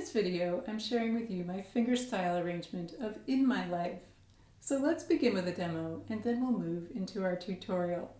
this video, I'm sharing with you my fingerstyle arrangement of In My Life. So let's begin with a demo and then we'll move into our tutorial.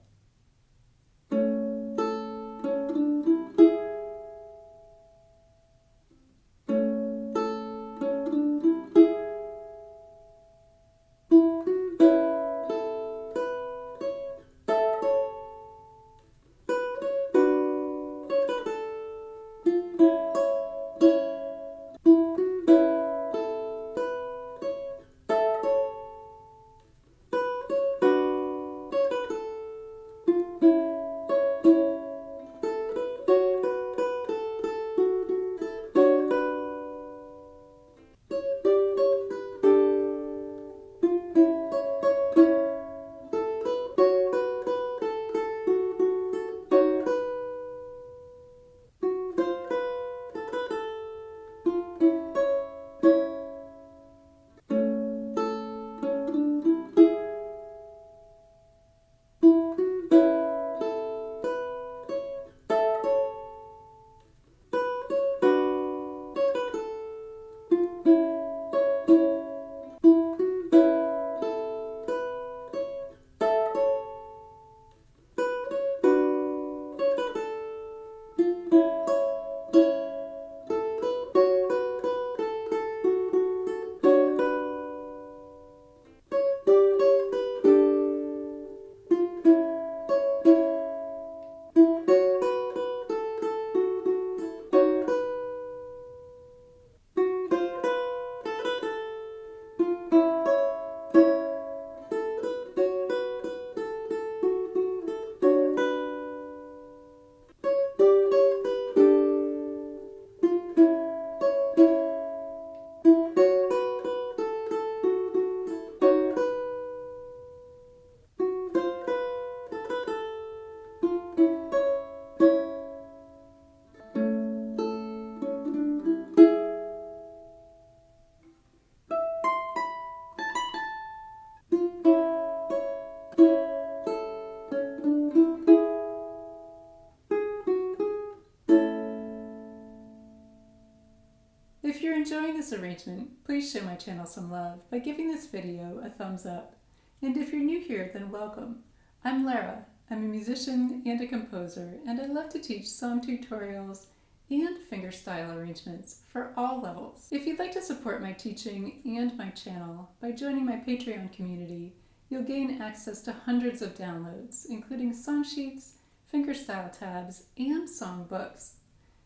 If you're enjoying this arrangement, please show my channel some love by giving this video a thumbs up. And if you're new here, then welcome. I'm Lara. I'm a musician and a composer, and I love to teach song tutorials and fingerstyle arrangements for all levels. If you'd like to support my teaching and my channel by joining my Patreon community, you'll gain access to hundreds of downloads, including song sheets, fingerstyle tabs, and song books.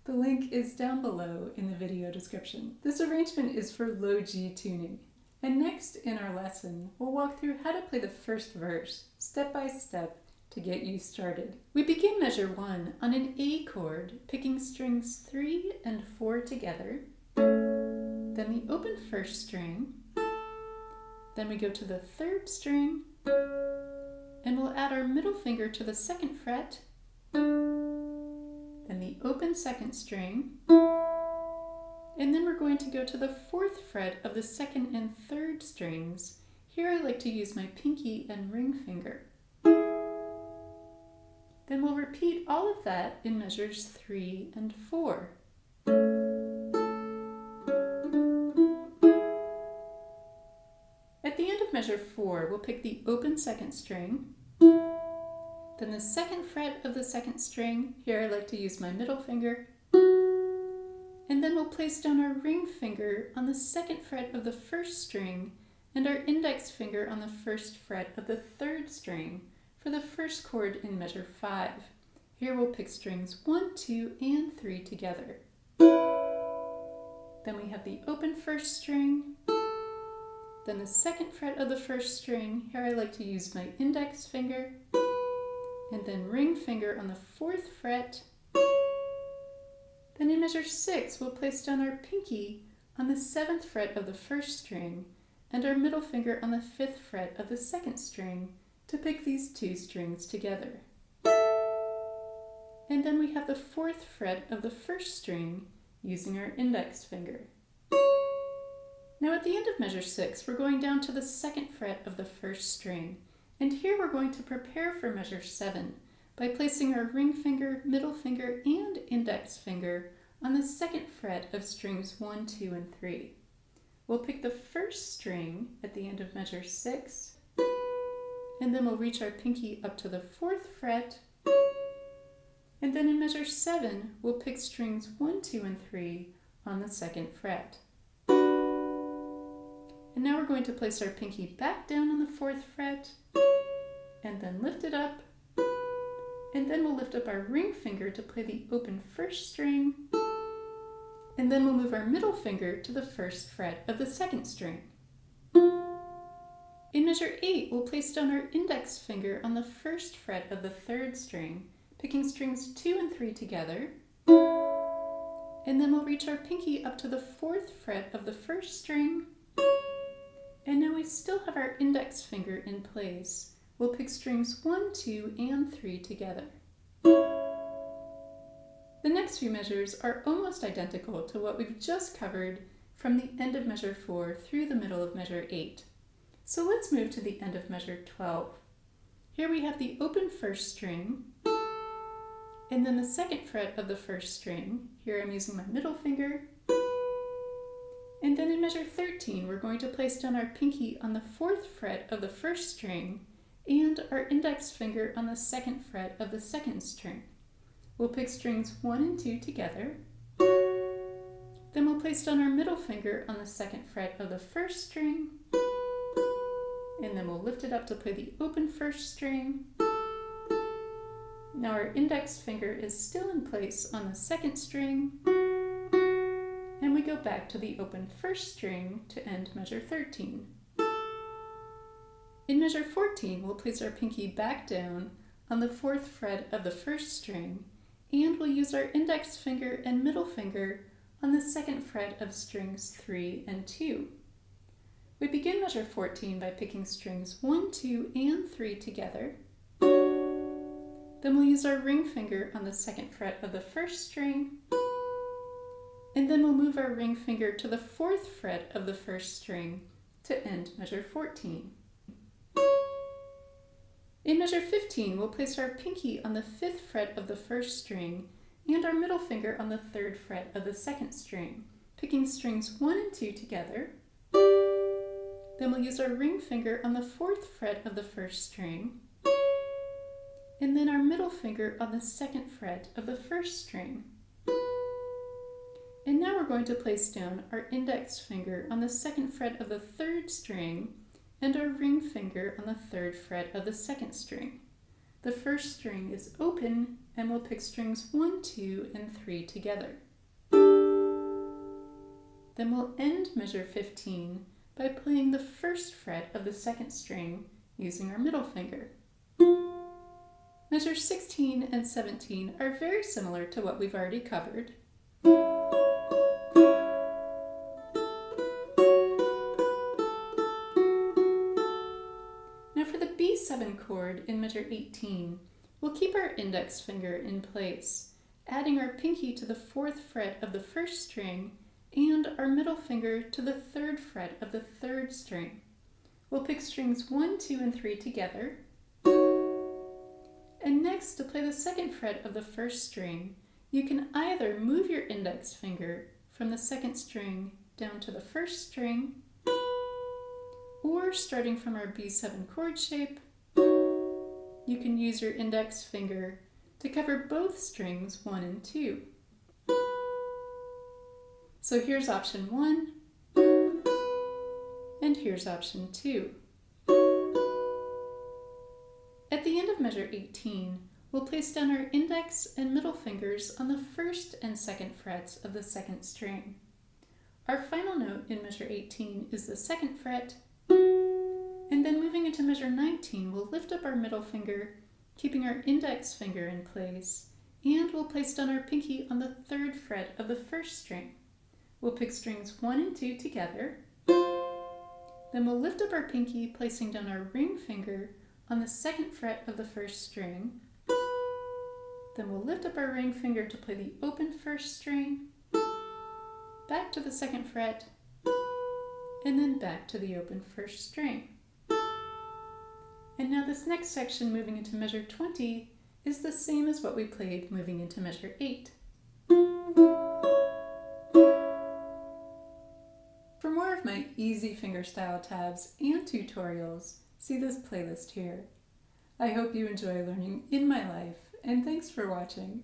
The link is down below in the video description. This arrangement is for low G tuning. And next in our lesson, we'll walk through how to play the first verse, step by step, to get you started. We begin measure 1 on an A chord, picking strings 3 and 4 together, then the open first string, then we go to the 3rd string, and we'll add our middle finger to the 2nd fret, then the open 2nd string, and then we're going to go to the 4th fret of the 2nd and 3rd strings. Here I like to use my pinky and ring finger. Then we'll repeat all of that in measures 3 and 4. At the end of measure 4, we'll pick the open 2nd string, then the 2nd fret of the 2nd string. Here I like to use my middle finger, and then we'll place down our ring finger on the 2nd fret of the 1st string and our index finger on the 1st fret of the 3rd string for the first chord in measure 5. Here we'll pick strings 1, 2, and 3 together. Then we have the open 1st string, then the 2nd fret of the 1st string. Here I like to use my index finger, and then ring finger on the 4th fret. Then in measure 6, we'll place down our pinky on the 7th fret of the 1st string and our middle finger on the 5th fret of the 2nd string to pick these 2 strings together. And then we have the 4th fret of the 1st string using our index finger. Now at the end of measure 6, we're going down to the 2nd fret of the 1st string, and here we're going to prepare for measure 7 by placing our ring finger, middle finger, and index finger on the second fret of strings 1, 2, and 3. We'll pick the first string at the end of measure 6, and then we'll reach our pinky up to the 4th fret, and then in measure 7, we'll pick strings 1, 2, and 3 on the 2nd fret. And now we're going to place our pinky back down on the 4th fret, and then lift it up, and then we'll lift up our ring finger to play the open 1st string, and then we'll move our middle finger to the 1st fret of the 2nd string. In measure 8, we'll place down our index finger on the 1st fret of the 3rd string, picking strings 2 and 3 together, and then we'll reach our pinky up to the 4th fret of the 1st string, and now we still have our index finger in place. We'll pick strings 1, 2, and 3 together. The next few measures are almost identical to what we've just covered from the end of measure 4 through the middle of measure 8. So let's move to the end of measure 12. Here we have the open 1st string, and then the 2nd fret of the 1st string. Here I'm using my middle finger. And then in measure 13, we're going to place down our pinky on the 4th fret of the 1st string and our index finger on the 2nd fret of the 2nd string. We'll pick strings 1 and 2 together. Then we'll place down our middle finger on the 2nd fret of the 1st string, and then we'll lift it up to play the open 1st string. Now our index finger is still in place on the 2nd string, and we go back to the open 1st string to end measure 13. In measure 14, we'll place our pinky back down on the 4th fret of the 1st string, and we'll use our index finger and middle finger on the 2nd fret of strings 3 and 2. We begin measure 14 by picking strings 1, 2, and 3 together. Then we'll use our ring finger on the 2nd fret of the 1st string, and then we'll move our ring finger to the 4th fret of the 1st string to end measure 14. In measure 15, we'll place our pinky on the 5th fret of the 1st string and our middle finger on the 3rd fret of the 2nd string, picking strings 1 and 2 together. Then we'll use our ring finger on the 4th fret of the 1st string, and then our middle finger on the 2nd fret of the 1st string. And now we're going to place down our index finger on the 2nd fret of the 3rd string and our ring finger on the 3rd fret of the 2nd string. The 1st string is open, and we'll pick strings 1, 2, and 3 together. Then we'll end measure 15 by playing the 1st fret of the 2nd string using our middle finger. Measures 16 and 17 are very similar to what we've already covered. Now for the B7 chord in measure 18, we'll keep our index finger in place, adding our pinky to the 4th fret of the 1st string and our middle finger to the 3rd fret of the 3rd string. We'll pick strings 1, 2, and 3 together. And next, to play the 2nd fret of the 1st string, you can either move your index finger from the 2nd string down to the 1st string, or starting from our B7 chord shape, you can use your index finger to cover both strings 1 and 2. So here's option 1, and here's option 2. At the end of measure 18, we'll place down our index and middle fingers on the 1st and 2nd frets of the 2nd string. Our final note in measure 18 is the 2nd fret, and then moving into measure 19, we'll lift up our middle finger, keeping our index finger in place, and we'll place down our pinky on the 3rd fret of the 1st string. We'll pick strings 1 and 2 together. Then we'll lift up our pinky, placing down our ring finger on the 2nd fret of the 1st string. Then we'll lift up our ring finger to play the open 1st string, back to the 2nd fret, and then back to the open 1st string. And now this next section, moving into measure 20, is the same as what we played moving into measure 8. of my easy fingerstyle tabs and tutorials, see this playlist here. I hope you enjoy learning in my life, and thanks for watching.